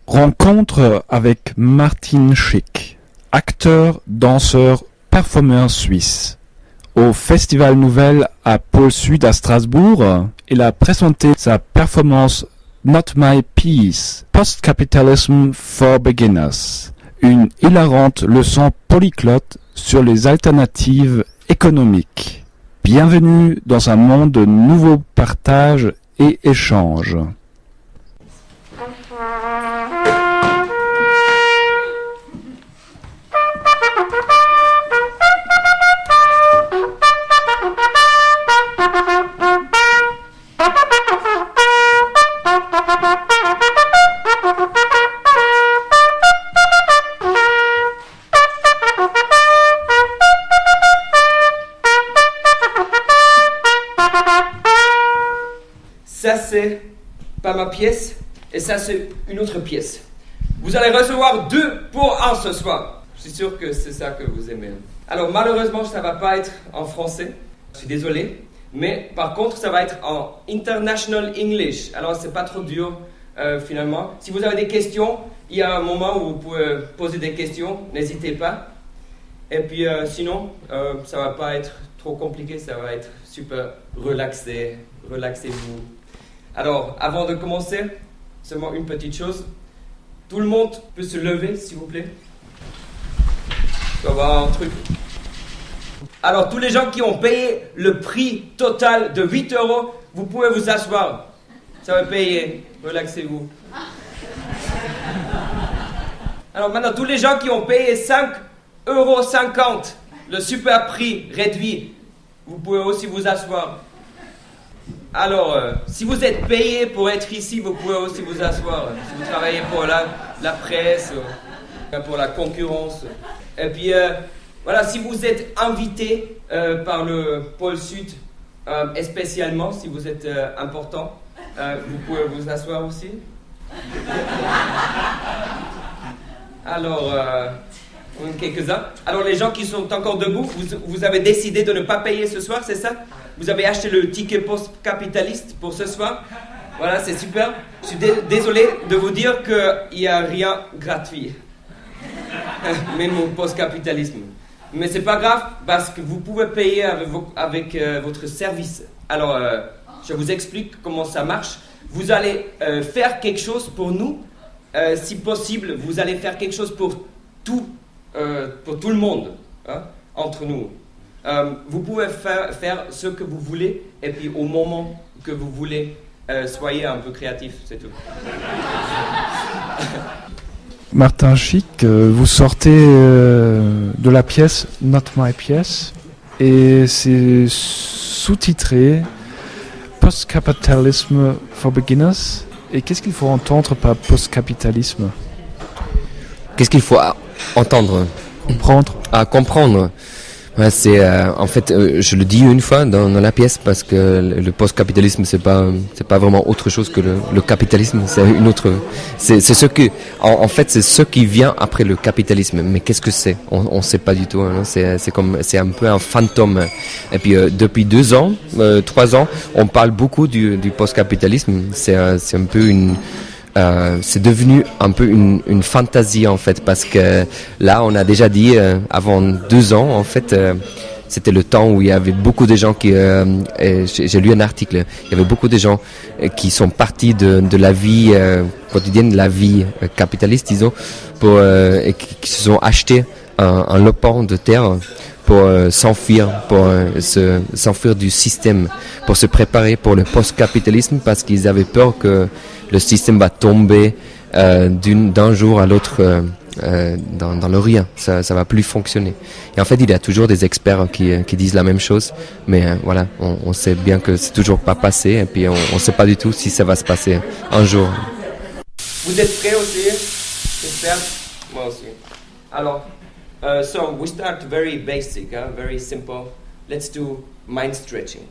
Rencontre avec Martin Schick, acteur, danseur, performeur suisse. Au Festival Nouvelle à Pôle Sud à Strasbourg, il a présenté sa performance Not My Peace, Post-Capitalism for Beginners, une hilarante leçon polyglotte sur les alternatives économiques. Bienvenue dans un monde de nouveaux partages et échanges. Ça c'est pas ma pièce et ça c'est une autre pièce. Vous allez recevoir 2 pour 1 ce soir. Je suis sûr que c'est ça que vous aimez. Alors malheureusement ça va pas être en français, je suis désolé. Mais par contre ça va être en International English. Alors c'est pas trop dur finalement. Si vous avez des questions, il y a un moment où vous pouvez poser des questions, n'hésitez pas. Et puis sinon ça va pas être trop compliqué, ça va être super relaxé. Relaxez-vous. Alors, avant de commencer, seulement une petite chose. Tout le monde peut se lever, s'il vous plaît. Je dois avoir un truc. Alors, tous les gens qui ont payé le prix total de 8 €, vous pouvez vous asseoir. Ça va payer. Relaxez-vous. Alors maintenant, tous les gens qui ont payé 5,50 €, le super prix réduit, vous pouvez aussi vous asseoir. Alors, si vous êtes payé pour être ici, vous pouvez aussi vous asseoir. Si vous travaillez pour la presse, pour la concurrence. Et puis, voilà, si vous êtes invité par le Pôle Sud, et spécialement, si vous êtes important, vous pouvez vous asseoir aussi. Alors, quelques-uns. Alors, les gens qui sont encore debout, vous avez décidé de ne pas payer ce soir, c'est ça ? Vous avez acheté le ticket post-capitaliste pour ce soir. Voilà, c'est super. Je suis désolé de vous dire qu'il n'y a rien gratuit. Même au post-capitalisme. Mais c'est pas grave parce que vous pouvez payer avec votre service. Alors, je vous explique comment ça marche. Vous allez faire quelque chose pour nous. Si possible, vous allez faire quelque chose pour tout le monde, hein, entre nous. Vous pouvez faire ce que vous voulez et puis au moment que vous voulez, soyez un peu créatif, c'est tout. Martin Schick, vous sortez de la pièce Not My Pièce et c'est sous-titré Post-Capitalism for Beginners. Et qu'est-ce qu'il faut entendre par post-capitalisme ? Qu'est-ce qu'il faut entendre ? Comprendre. Ouais, c'est en fait, je le dis une fois dans la pièce parce que le post-capitalisme c'est pas vraiment autre chose que le capitalisme, c'est une autre, c'est ce que en fait c'est ce qui vient après le capitalisme. Mais qu'est-ce que c'est ? On sait pas du tout. Hein, c'est un peu un fantôme. Et puis depuis 2 ans, 3 ans, on parle beaucoup du post-capitalisme. C'est un peu c'est devenu un peu une fantaisie en fait, parce que là on a déjà dit avant 2 ans en fait, c'était le temps où il y avait beaucoup de gens qui j'ai lu un article, il y avait beaucoup de gens qui sont partis de la vie quotidienne, de la vie capitaliste disons, et qui se sont achetés un lopin de terre pour s'enfuir du système, pour se préparer pour le post-capitalisme, parce qu'ils avaient peur que le système va tomber d'un jour à l'autre dans le rien. Ça va plus fonctionner. Et en fait, il y a toujours des experts qui disent la même chose, mais voilà, on sait bien que c'est toujours pas passé, et puis on sait pas du tout si ça va se passer un jour. Vous êtes prêts aussi ? J'espère. Moi aussi. Alors, so we start very basic, very simple. Let's do mind stretching.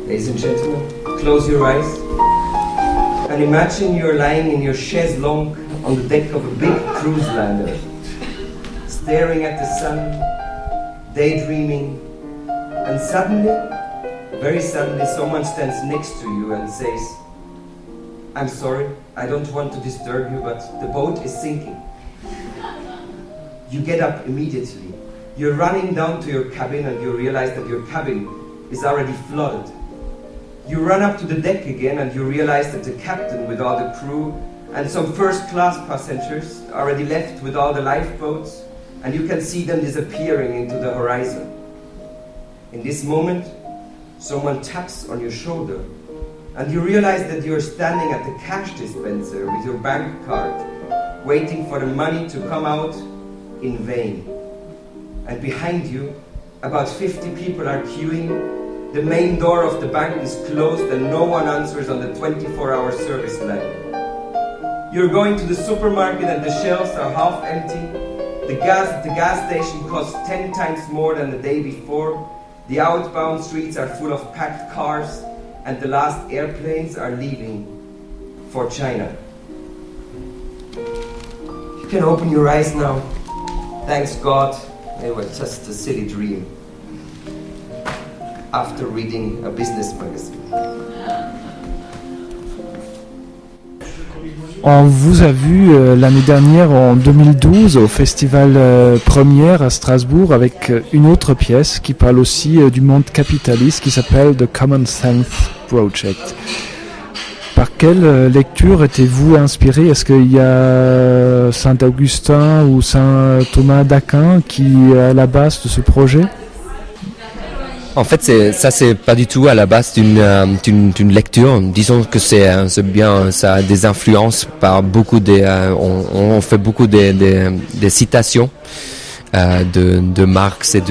Ladies and gentlemen, close your eyes. And imagine you're lying in your chaise longue on the deck of a big cruise liner, staring at the sun, daydreaming, and suddenly, very suddenly, someone stands next to you and says, "I'm sorry, I don't want to disturb you, but the boat is sinking." You get up immediately. You're running down to your cabin and you realize that your cabin is already flooded. You run up to the deck again and you realize that the captain with all the crew and some first-class passengers already left with all the lifeboats, and you can see them disappearing into the horizon. In this moment, someone taps on your shoulder and you realize that you're standing at the cash dispenser with your bank card, waiting for the money to come out in vain. And behind you, about 50 people are queuing. The main door of the bank is closed and no one answers on the 24-hour service line. You're going to the supermarket and the shelves are half empty. The gas at the gas station costs 10 times more than the day before. The outbound streets are full of packed cars and the last airplanes are leaving for China. You can open your eyes now. Thanks God, it was just a silly dream. After reading a business magazine. On vous a vu l'année dernière, en 2012, au festival Première à Strasbourg, avec une autre pièce qui parle aussi du monde capitaliste, qui s'appelle The Common Sense Project. Par quelle lecture étiez-vous inspiré? Est-ce qu'il y a Saint-Augustin ou Saint-Thomas d'Aquin qui est à la base de ce projet? En fait, c'est pas du tout à la base d'une lecture. Disons que c'est bien, ça a des influences par beaucoup on fait beaucoup des citations de Marx et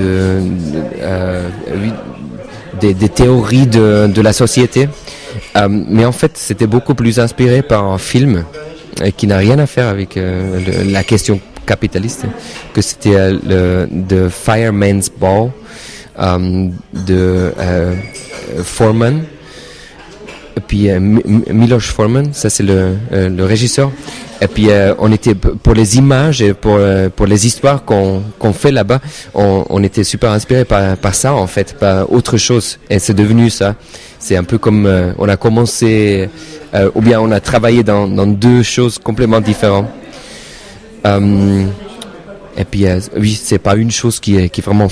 des théories de la société. Mais en fait, c'était beaucoup plus inspiré par un film qui n'a rien à faire avec la question capitaliste, que c'était The Fireman's Ball. De Forman, et puis Miloš Forman, ça c'est le régisseur. Et puis on était pour les images et pour les histoires qu'on fait là-bas, on était super inspiré par ça en fait, par autre chose. Et c'est devenu ça. C'est un peu comme on a commencé, ou bien on a travaillé dans deux choses complètement différentes. Et puis oui, c'est pas une chose qui est vraiment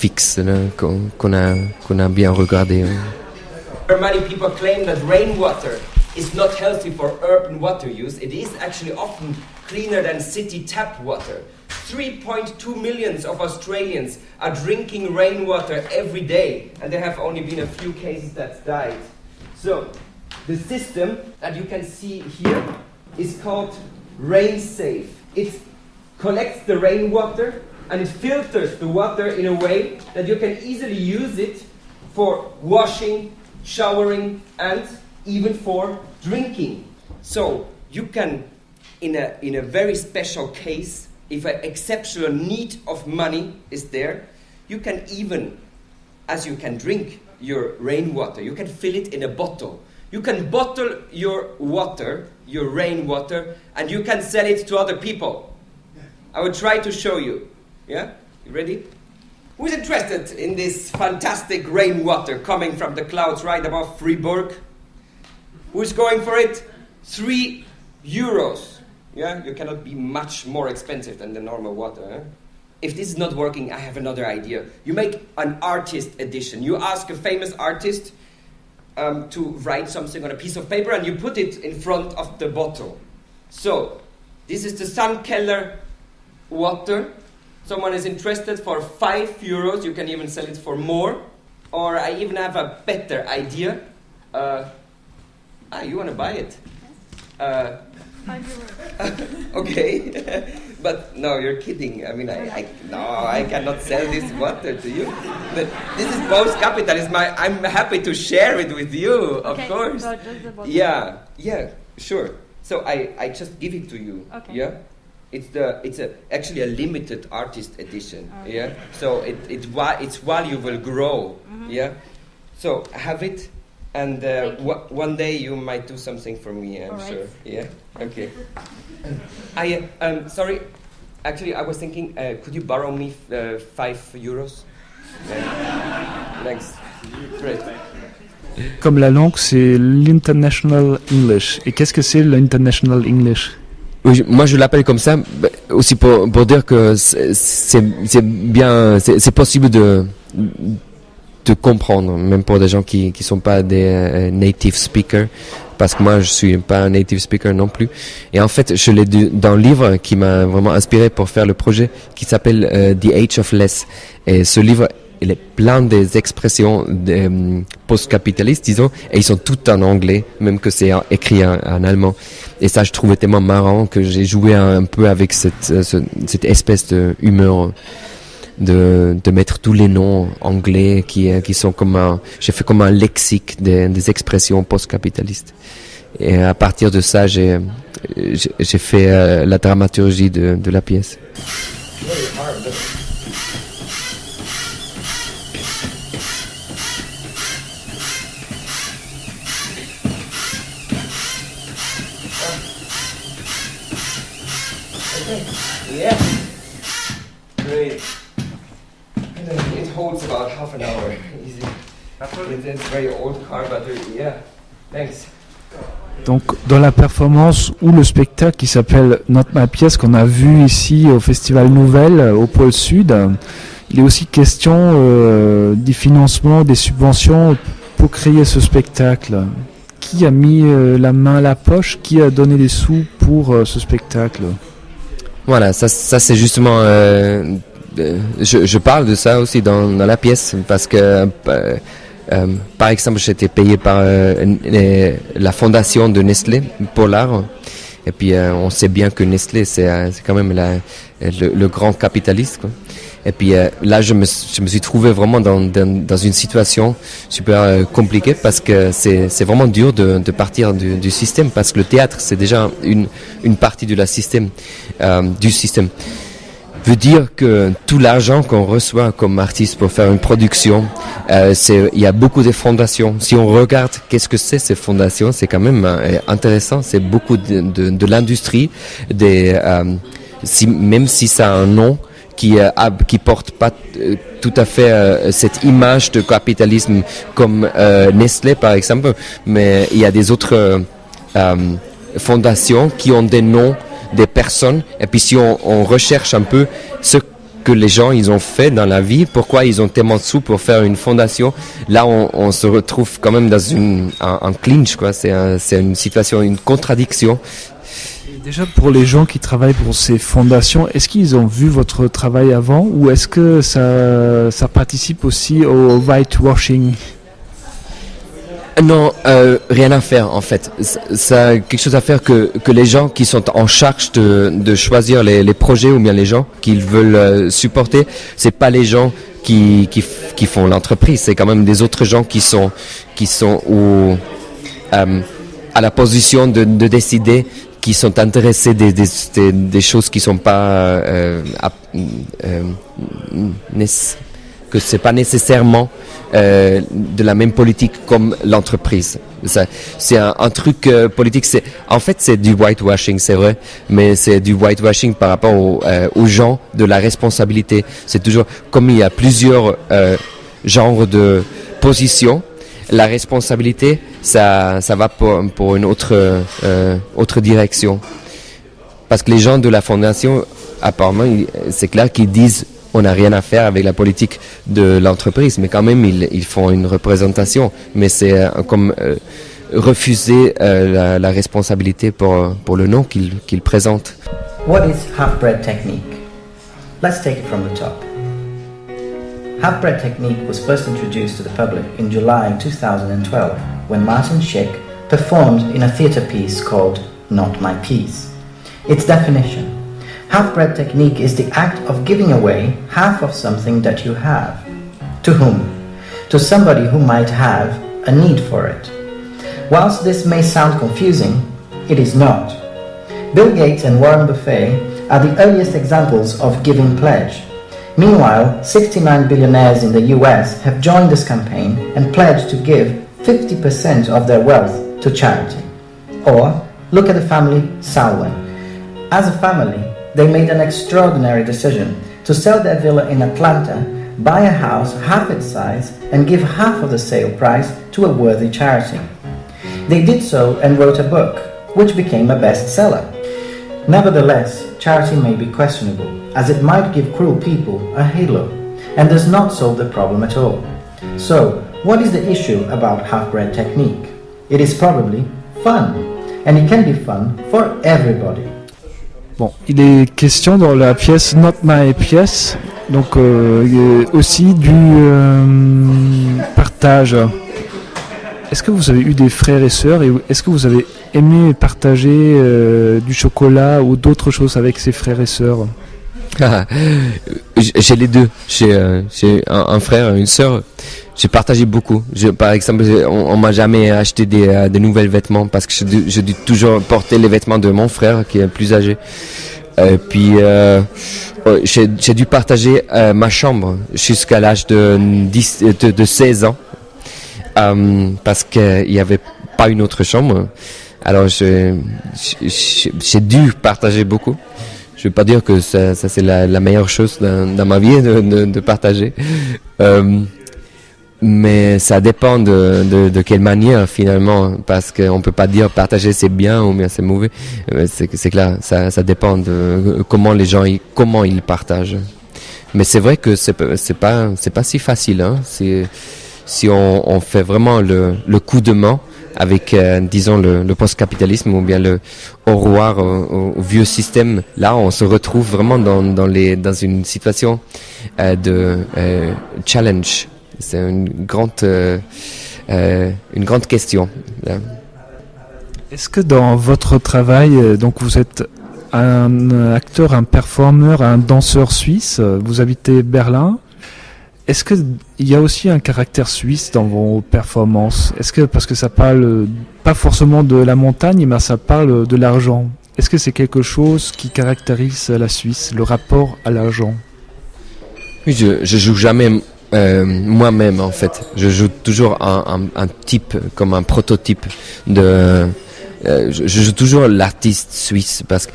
fixe qu'on a bien regardé. Many people claim that rainwater is not healthy for urban water use. It is actually often cleaner than city tap water. 3.2 million of Australians are drinking rainwater every day, and there have only been a few cases that died. So, the system that you can see here is called RainSafe. It collects the rainwater and it filters the water in a way that you can easily use it for washing, showering, and even for drinking. So you can, in a very special case, if an exceptional need of money is there, you can even, as you can drink your rainwater, you can fill it in a bottle. You can bottle your water, your rainwater, and you can sell it to other people. I will try to show you. Yeah? You ready? Who's interested in this fantastic rainwater coming from the clouds right above Fribourg? Who's going for it? €3. Yeah? You cannot be much more expensive than the normal water. Eh? If this is not working, I have another idea. You make an artist edition. You ask a famous artist to write something on a piece of paper and you put it in front of the bottle. So, this is the Sunkeller water. Someone is interested for €5. You can even sell it for more. Or I even have a better idea. You want to buy it? €5. Okay. But no, you're kidding. I mean, I cannot sell this water to you. But this is post-capitalism. I'm happy to share it with you, of course. So just the bottle. Yeah, sure. So I just give it to you. Okay. Yeah. It's actually a limited artist edition. Okay. Yeah. So it's while you will grow. Mm-hmm. Yeah. So have it. And one day you might do something for me, I'm sure. Yeah? Okay. Sorry, actually I was thinking, could you borrow me 5 euros? Thanks. Great. Comme la langue, c'est l'International English. Et qu'est-ce que c'est l'International English? Oui, moi je l'appelle comme ça aussi pour dire que c'est bien, c'est possible de comprendre, même pour des gens qui sont pas des native speakers, parce que moi je suis pas un native speaker non plus. Et en fait, je l'ai dans un livre qui m'a vraiment inspiré pour faire le projet, qui s'appelle The Age of Less. Et ce livre, il est plein des expressions post-capitalistes, disons, et ils sont toutes en anglais, même que c'est écrit en allemand. Et ça, je trouvais tellement marrant que j'ai joué un peu avec cette espèce de humeur de mettre tous les noms anglais qui sont j'ai fait comme un lexique des expressions post-capitalistes. Et à partir de ça, j'ai fait la dramaturgie de la pièce. Yeah. Great. It holds about half an hour. Easy. It's a very old car battery. Yeah. Thanks. Donc, dans la performance ou le spectacle qui s'appelle Not My Pièce, qu'on a vu ici au Festival Nouvelle, au pôle Sud, il est aussi question du financement, des subventions pour créer ce spectacle. Qui a mis la main à la poche? Qui a donné des sous pour ce spectacle? Voilà, ça c'est justement... je parle de ça aussi dans la pièce, parce que... par exemple, j'ai été payé par la fondation de Nestlé pour l'art. Et puis, on sait bien que Nestlé, c'est quand même le grand capitaliste, quoi. Et puis là, je me suis trouvé vraiment dans une situation super compliquée, parce que c'est vraiment dur de partir du système, parce que le théâtre, c'est déjà une partie de du système. Veut dire que tout l'argent qu'on reçoit comme artiste pour faire une production, il y a beaucoup de fondations. Si on regarde qu'est-ce que c'est ces fondations, c'est quand même intéressant. C'est beaucoup de l'industrie, même si ça a un nom qui porte pas tout à fait cette image de capitalisme comme Nestlé par exemple, mais il y a des autres fondations qui ont des noms des personnes, et puis si on recherche un peu ce que les gens ils ont fait dans la vie, pourquoi ils ont tellement de sous pour faire une fondation, là on se retrouve quand même dans un clinch, quoi. C'est une situation, une contradiction. Déjà, pour les gens qui travaillent pour ces fondations, est-ce qu'ils ont vu votre travail avant, ou est-ce que ça participe aussi au whitewashing? Non, rien à faire en fait. Ça a quelque chose à faire que les gens qui sont en charge de choisir les projets, ou bien les gens qu'ils veulent supporter, c'est pas les gens qui font l'entreprise, c'est quand même des autres gens qui sont à la position de décider, qui sont intéressés des choses qui sont pas que c'est pas nécessairement de la même politique comme l'entreprise. C'est un truc politique. C'est du whitewashing, c'est vrai, mais c'est du whitewashing par rapport aux gens de la responsabilité. C'est toujours comme il y a plusieurs genres de positions. La responsabilité, ça va pour une autre direction. Parce que les gens de la fondation, apparemment, c'est clair qu'ils disent on n'a rien à faire avec la politique de l'entreprise, mais quand même ils font une représentation. Mais c'est comme refuser la responsabilité pour le nom qu'ils présentent. What is half-breed technique? Let's take it from the top. Half-breed technique was first introduced to the public in July 2012 when Martin Schick performed in a theatre piece called Not My Piece. Its definition: half-breed technique is the act of giving away half of something that you have. To whom? To somebody who might have a need for it. Whilst this may sound confusing, it is not. Bill Gates and Warren Buffett are the earliest examples of giving pledge. Meanwhile, 69 billionaires in the US have joined this campaign and pledged to give 50% of their wealth to charity. Or look at the family Salwen. As a family, they made an extraordinary decision to sell their villa in Atlanta, buy a house half its size, and give half of the sale price to a worthy charity. They did so and wrote a book, which became a bestseller. Nevertheless, charity may be questionable, as it might give cruel people a halo, and does not solve the problem at all. So, what is the issue about half-breed technique? It is probably fun, and it can be fun for everybody. Bon, il est question dans la pièce Not My Pièce, donc aussi du partage. Est-ce que vous avez eu des frères et sœurs et est-ce que vous avez aimé partager du chocolat ou d'autres choses avec ses frères et sœurs? J'ai les deux. J'ai un frère et une sœur. J'ai partagé beaucoup. Par exemple, on m'a jamais acheté des nouvelles vêtements parce que je dû toujours porter les vêtements de mon frère qui est plus âgé. Puis j'ai dû partager ma chambre jusqu'à l'âge de 16 ans parce qu'il n'y avait pas une autre chambre. Alors j'ai dû partager beaucoup. Je ne veux pas dire que ça c'est la meilleure chose dans ma vie de partager. Mais ça dépend de quelle manière finalement, parce qu'on peut pas dire partager c'est bien ou bien c'est mauvais. C'est clair, ça dépend de comment les gens comment ils partagent. Mais c'est vrai que c'est pas si facile. Hein. Si on fait vraiment le coup de main avec disons le post-capitalisme ou bien au revoir au vieux système, là on se retrouve vraiment dans une situation de challenge. C'est une grande question. Là. Est-ce que dans votre travail, donc vous êtes un acteur, un performeur, un danseur suisse, vous habitez Berlin, est-ce qu'il y a aussi un caractère suisse dans vos performances? Est-ce que, parce que ça parle pas forcément de la montagne, mais ça parle de l'argent. Est-ce que c'est quelque chose qui caractérise la Suisse, le rapport à l'argent? Oui, je joue jamais moi-même en fait. Je joue toujours un type, comme un prototype de. Je joue toujours l'artiste suisse parce que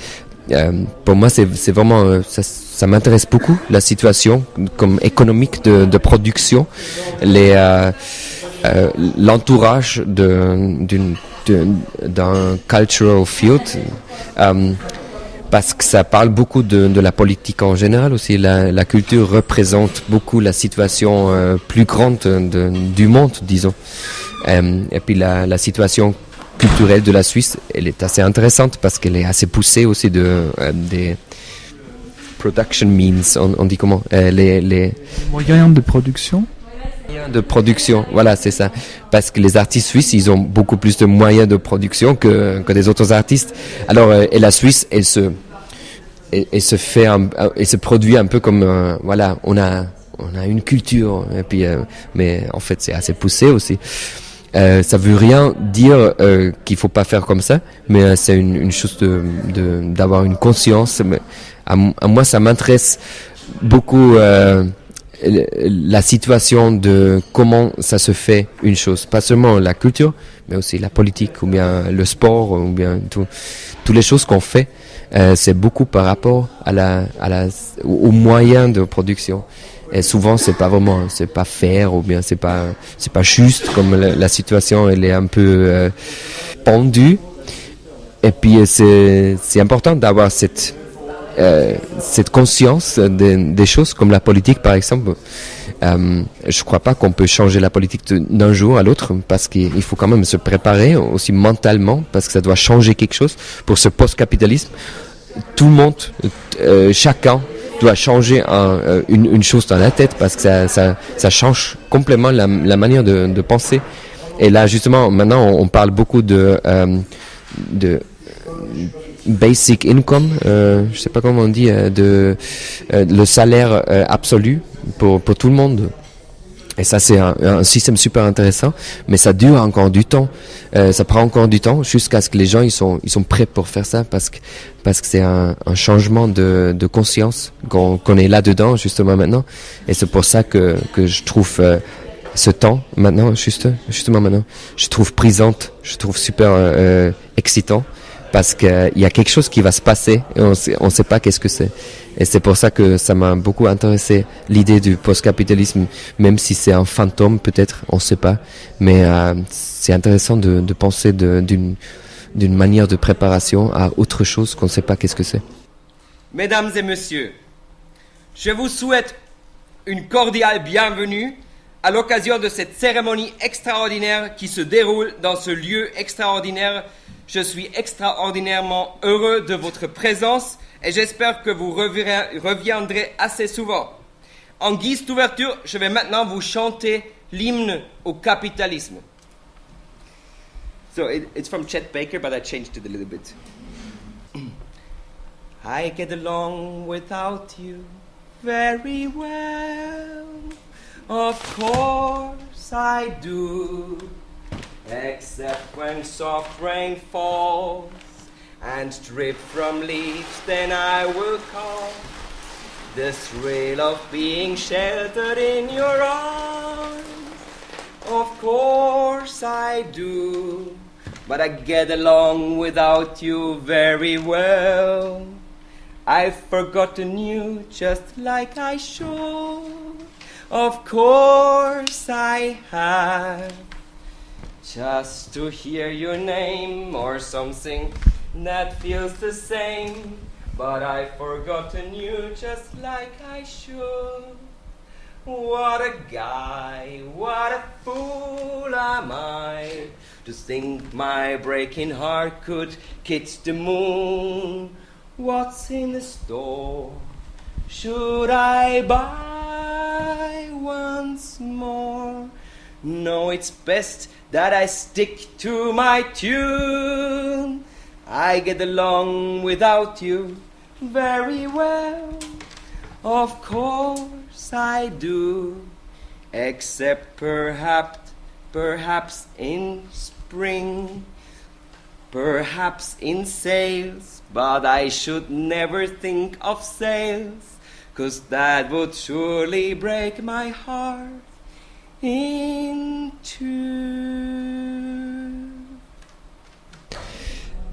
pour moi c'est vraiment ça m'intéresse beaucoup la situation comme économique de production, l'entourage d'un cultural field. Parce que ça parle beaucoup de la politique en général aussi. La culture représente beaucoup la situation plus grande du monde, disons. Et puis la situation culturelle de la Suisse, elle est assez intéressante parce qu'elle est assez poussée aussi des production means, on dit comment les moyens de production. De production, voilà, c'est ça. Parce que les artistes suisses, ils ont beaucoup plus de moyens de production que des autres artistes. Alors, et la Suisse, elle se produit un peu comme, voilà, on a une culture, et puis, mais en fait, c'est assez poussé aussi. Ça veut rien dire qu'il faut pas faire comme ça, mais c'est une chose d'avoir une conscience. Mais à moi, ça m'intéresse beaucoup. La situation de comment ça se fait une chose, pas seulement la culture, mais aussi la politique ou bien le sport ou bien toutes les choses qu'on fait, c'est beaucoup par rapport aux moyens de production. Et souvent c'est pas fair ou bien c'est pas juste comme la situation elle est un peu pendue. Et puis c'est important d'avoir cette conscience des choses comme la politique par exemple. Je crois pas qu'on peut changer la politique d'un jour à l'autre parce qu'il faut quand même se préparer aussi mentalement parce que ça doit changer quelque chose pour ce post-capitalisme. Tout le monde, chacun doit changer une chose dans la tête parce que ça change complètement la manière de penser. Et là justement maintenant on parle beaucoup de basic income, je sais pas comment on dit, le salaire absolu pour tout le monde. Et ça c'est un système super intéressant, mais ça dure encore du temps. Ça prend encore du temps jusqu'à ce que les gens ils sont prêts pour faire ça parce que c'est un changement de conscience qu'on est là dedans justement maintenant. Et c'est pour ça que je trouve ce temps maintenant, justement maintenant, je trouve brisante, je trouve super excitant, parce qu'il y a quelque chose qui va se passer et on sait pas qu'est-ce que c'est. Et c'est pour ça que ça m'a beaucoup intéressé, l'idée du post-capitalisme, même si c'est un fantôme peut-être, on sait pas. Mais c'est intéressant de penser d'une manière de préparation à autre chose qu'on sait pas qu'est-ce que c'est. Mesdames et messieurs, je vous souhaite une cordiale bienvenue à l'occasion de cette cérémonie extraordinaire qui se déroule dans ce lieu extraordinaire. Je suis extraordinairement heureux de votre présence et j'espère que vous reviendrez assez souvent. En guise d'ouverture, je vais maintenant vous chanter l'hymne au capitalisme. So it's from Chet Baker, but I changed it a little bit. I get along without you very well. Of course I do. Except when soft rain falls and drip from leaves, then I will call the thrill of being sheltered in your arms. Of course I do, but I get along without you very well. I've forgotten you just like I should. Of course I have. Just to hear your name or something that feels the same. But I've forgotten you just like I should. What a guy, what a fool am I to think my breaking heart could kiss the moon. What's in the store? Should I buy once more? No, it's best that I stick to my tune. I get along without you very well. Of course I do. Except perhaps in spring. Perhaps in sales. But I should never think of sales. 'Cause that would surely break my heart in two.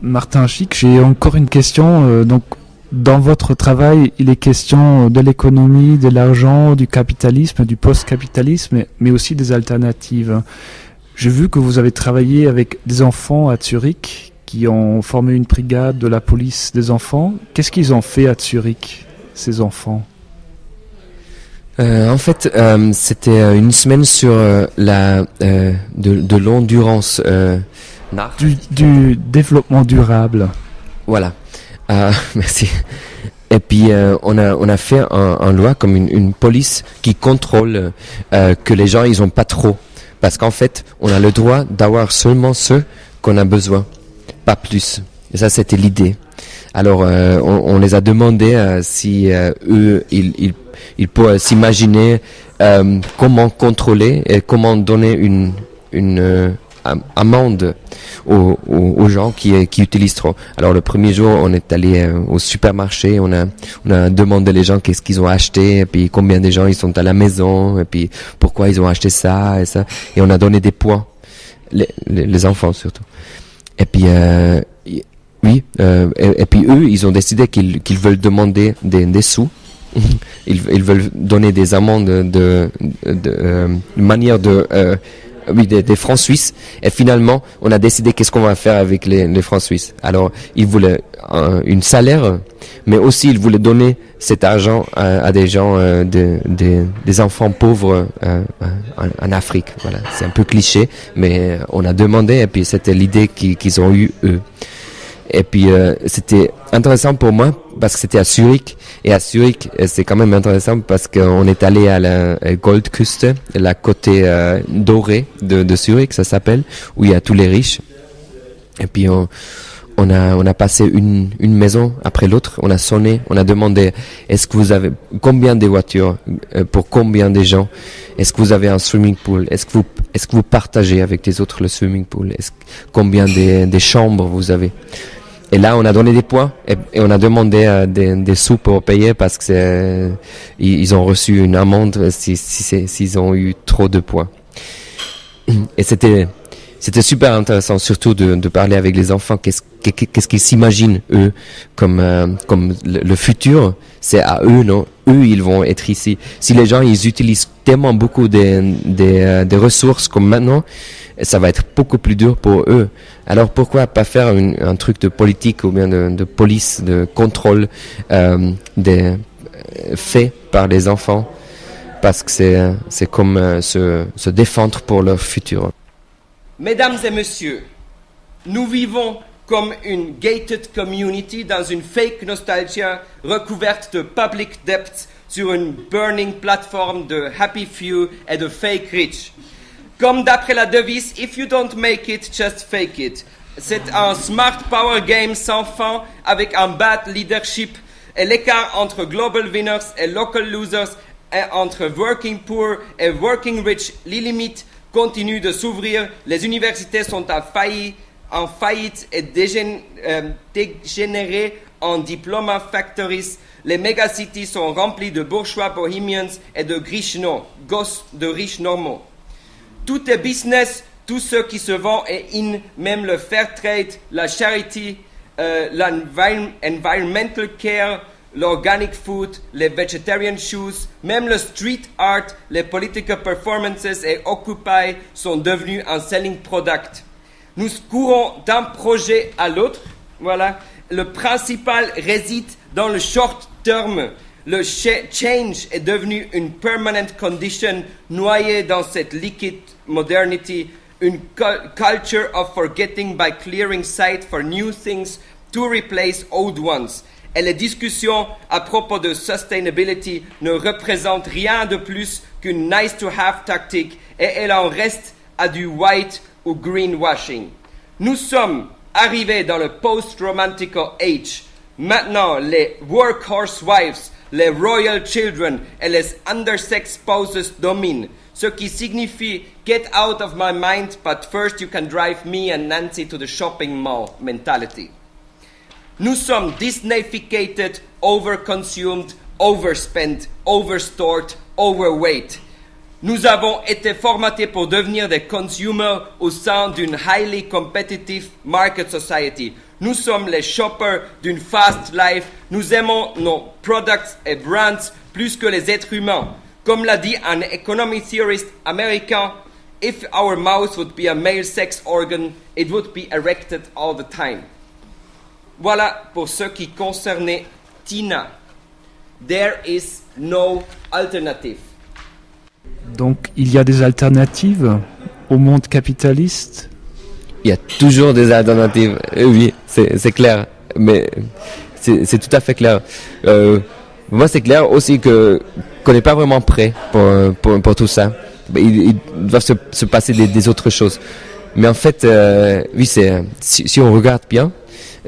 Martin Schick, j'ai encore une question. Donc, dans votre travail, il est question de l'économie, de l'argent, du capitalisme, du post-capitalisme, mais aussi des alternatives. J'ai vu que vous avez travaillé avec des enfants à Zurich qui ont formé une brigade de la police des enfants. Qu'est-ce qu'ils ont fait à Zurich, ces enfants ? En fait, c'était une semaine sur de l'endurance. Du développement durable. Voilà. Merci. Et puis on a fait un loi comme une police qui contrôle que les gens ils ont pas trop, parce qu'en fait on a le droit d'avoir seulement ceux qu'on a besoin, pas plus. Et ça c'était l'idée. Alors on les a demandé si eux ils peuvent s'imaginer comment contrôler et comment donner une amende aux gens qui utilisent trop. Alors le premier jour, on est allé au supermarché, on a demandé les gens qu'est-ce qu'ils ont acheté, et puis combien de gens ils sont à la maison, et puis pourquoi ils ont acheté ça et ça, et on a donné des points, les enfants surtout. Et puis oui, et puis eux, ils ont décidé qu'ils veulent demander des sous. Ils veulent donner des amendes de manière de oui, des francs suisses. Et finalement, on a décidé qu'est-ce qu'on va faire avec les francs suisses. Alors, ils voulaient une salaire, mais aussi ils voulaient donner cet argent à des gens, des enfants pauvres en Afrique. Voilà, c'est un peu cliché, mais on a demandé et puis c'était l'idée qu'ils ont eue eux. Et puis c'était intéressant pour moi parce que c'était à Zurich, et à Zurich c'est quand même intéressant parce qu'on est allé à la Goldküste, la côté dorée de Zurich, ça s'appelle, où il y a tous les riches. Et puis on a passé une maison après l'autre, on a sonné, on a demandé est-ce que vous avez combien de voitures pour combien de gens, est-ce que vous avez un swimming pool, est-ce que vous partagez avec les autres le swimming pool, combien des chambres vous avez. Et là, on a donné des points et on a demandé des sous pour payer parce que ils ont reçu une amende s'ils ont eu trop de points. Et c'était super intéressant, surtout de parler avec les enfants. Qu'est-ce qu'ils s'imaginent eux comme le futur, c'est à eux, non? Eux, ils vont être ici. Si les gens ils utilisent tellement beaucoup des ressources comme maintenant, ça va être beaucoup plus dur pour eux. Alors pourquoi pas faire un truc de politique ou bien de police, de contrôle fait par les enfants, parce que c'est comme se défendre pour leur futur. Mesdames et messieurs, nous vivons comme une gated community dans une fake nostalgia recouverte de public debt sur une burning plateforme de happy few et de fake rich. Comme d'après la devise « If you don't make it, just fake it ». C'est un smart power game sans fin avec un bad leadership et l'écart entre global winners et local losers et entre working poor et working rich, les limites continuent de s'ouvrir, les universités sont en faillite et dégénérées en diploma factories, les megacities sont remplies de bourgeois bohemians et de gosses de riches normaux. Tout est business, tout ce qui se vend est in, même le fair trade, la charity, l'environmental care, l'organic food, les vegetarian shoes, même le street art, les political performances et Occupy sont devenus un selling product. Nous courons d'un projet à l'autre, voilà. Le principal réside dans le short term. Le change est devenu une permanent condition noyée dans cette liquid modernity, une culture of forgetting by clearing sight for new things to replace old ones. Et les discussions à propos de sustainability ne représentent rien de plus qu'une nice-to-have tactique et elle en reste à du white ou greenwashing. Nous sommes arrivés dans le post-romantical age. Maintenant, les workhorse wives, les royal children et les undersexed spouses dominent, ce qui signifie « get out of my mind, but first you can drive me and Nancy to the shopping mall » mentality. Nous sommes Disneyficated, overconsumed, overspent, overstored, overweight. Nous avons été formatés pour devenir des consumers au sein d'une highly competitive market society. Nous sommes les shoppers d'une fast life. Nous aimons nos products et brands plus que les êtres humains. Comme l'a dit un economy theorist américain, if our mouth would be a male sex organ, it would be erected all the time. Voilà pour ce qui concernait Tina. There is no alternative. Donc, il y a des alternatives au monde capitaliste? Il y a toujours des alternatives. Oui, c'est clair. Mais c'est tout à fait clair. Moi, c'est clair aussi qu'on n'est pas vraiment prêt pour tout ça. Il doit se passer des autres choses. Mais en fait, oui, si on regarde bien,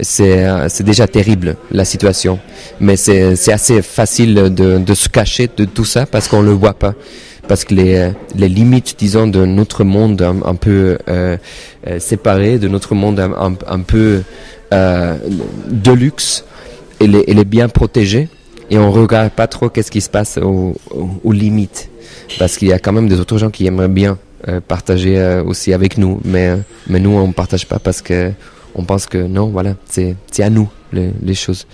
c'est déjà terrible la situation. Mais c'est assez facile de se cacher de tout ça parce qu'on le voit pas. Parce que les limites, disons, de notre monde un peu séparé, de notre monde un peu de luxe, elle est bien protégée et on regarde pas trop qu'est-ce qui se passe aux limites. Parce qu'il y a quand même des autres gens qui aimeraient bien partager aussi avec nous, mais nous on partage pas parce que on pense que non, voilà, c'est à nous les choses.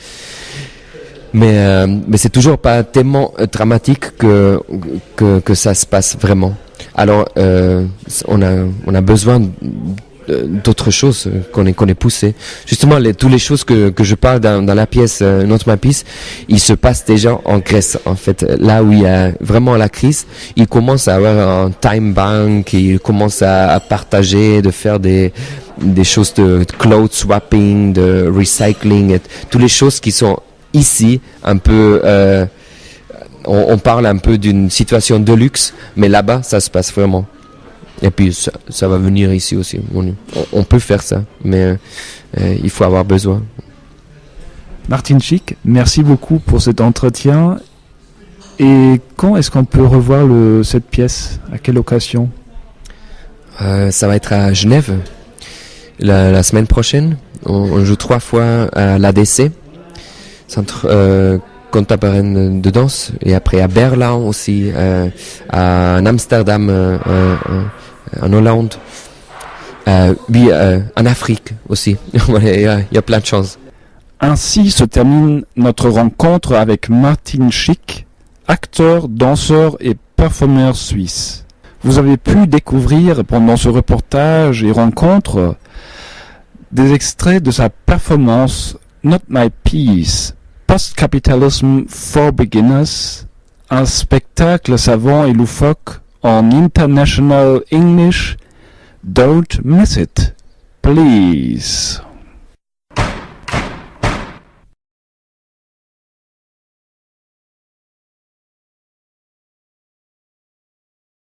Mais c'est toujours pas tellement dramatique que ça se passe vraiment. Alors on a besoin d'autres choses qu'on est poussé. Justement, toutes les choses que je parle dans la pièce Not My Peace, il se passe déjà en Grèce en fait. Là où il y a vraiment la crise, il commence à avoir un time bank, il commence à partager, de faire des choses de cloud swapping, de recycling, et toutes les choses qui sont ici un peu on parle un peu d'une situation de luxe, mais là-bas ça se passe vraiment. Et puis ça va venir ici aussi. On peut faire ça, mais il faut avoir besoin. Martin Schick, merci beaucoup pour cet entretien. Et quand est-ce qu'on peut revoir cette pièce? À quelle occasion? Ça va être à Genève la semaine prochaine. On joue 3 fois à l'ADC, Centre contemporaine de danse, et après à Berlin aussi, à Amsterdam, en Hollande, oui, en Afrique aussi. Il y a plein de choses. Ainsi se termine notre rencontre avec Martin Schick, acteur, danseur et performeur suisse. Vous avez pu découvrir pendant ce reportage et rencontre des extraits de sa performance Not My Peace, Post-Capitalism for Beginners, un spectacle savant et loufoque en International English. Don't miss it, please.